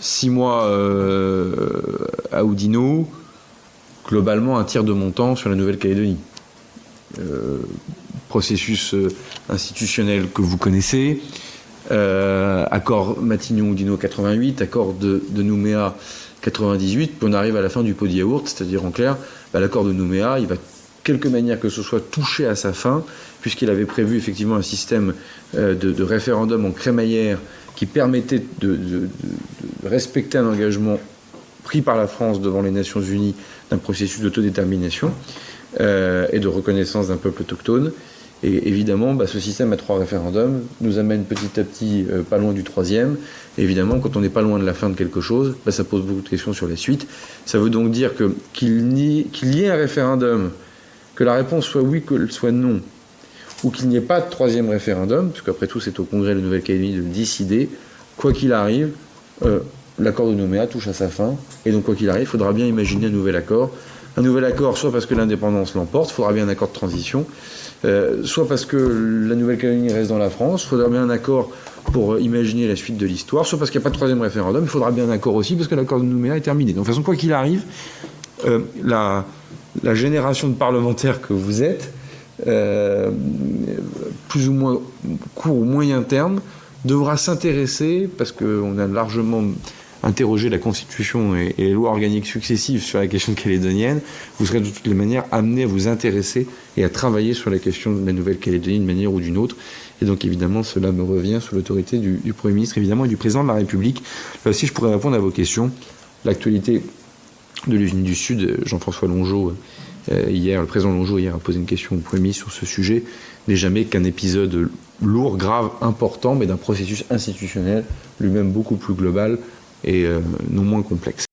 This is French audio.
6 mois à Oudinot, globalement un tiers de mon temps sur la Nouvelle-Calédonie. Processus institutionnel que vous connaissez, accord Matignon-Oudinot 88, accord de Nouméa 98, puis on arrive à la fin du pot de yaourt, c'est-à-dire en clair, l'accord de Nouméa, il va quelque manière que ce soit touché à sa fin, puisqu'il avait prévu effectivement un système de référendum en crémaillère qui permettait de respecter un engagement pris par la France devant les Nations Unies d'un processus d'autodétermination et de reconnaissance d'un peuple autochtone. Et évidemment, ce système à 3 référendums nous amène petit à petit pas loin du 3e. Et évidemment, quand on n'est pas loin de la fin de quelque chose, ça pose beaucoup de questions sur la suite. Ça veut donc dire qu'il y ait un référendum, que la réponse soit oui, qu'elle soit non, ou qu'il n'y ait pas de 3e référendum, parce qu'après tout, c'est au Congrès de Nouvelle-Calédonie de le décider. Quoi qu'il arrive, l'accord de Nouméa touche à sa fin. Et donc, quoi qu'il arrive, il faudra bien imaginer un nouvel accord. Un nouvel accord, soit parce que l'indépendance l'emporte, il faudra bien un accord de transition, soit parce que la Nouvelle-Calédonie reste dans la France, il faudra bien un accord pour imaginer la suite de l'histoire, soit parce qu'il n'y a pas de 3e référendum, il faudra bien un accord aussi parce que l'accord de Nouméa est terminé. Donc de toute façon, quoi qu'il arrive, la génération de parlementaires que vous êtes, plus ou moins court ou moyen terme, devra s'intéresser, parce qu'on a largement interroger la Constitution et les lois organiques successives sur la question calédonienne, vous serez de toutes les manières amené à vous intéresser et à travailler sur la question de la Nouvelle-Calédonie d'une manière ou d'une autre. Et donc évidemment, cela me revient sous l'autorité du Premier ministre, évidemment, et du Président de la République. Là aussi, je pourrais répondre à vos questions. L'actualité de l'usine du Sud, Jean-François Longeot, le président Longeot hier a posé une question au Premier ministre sur ce sujet, n'est jamais qu'un épisode lourd, grave, important, mais d'un processus institutionnel lui-même beaucoup plus global et non moins complexe.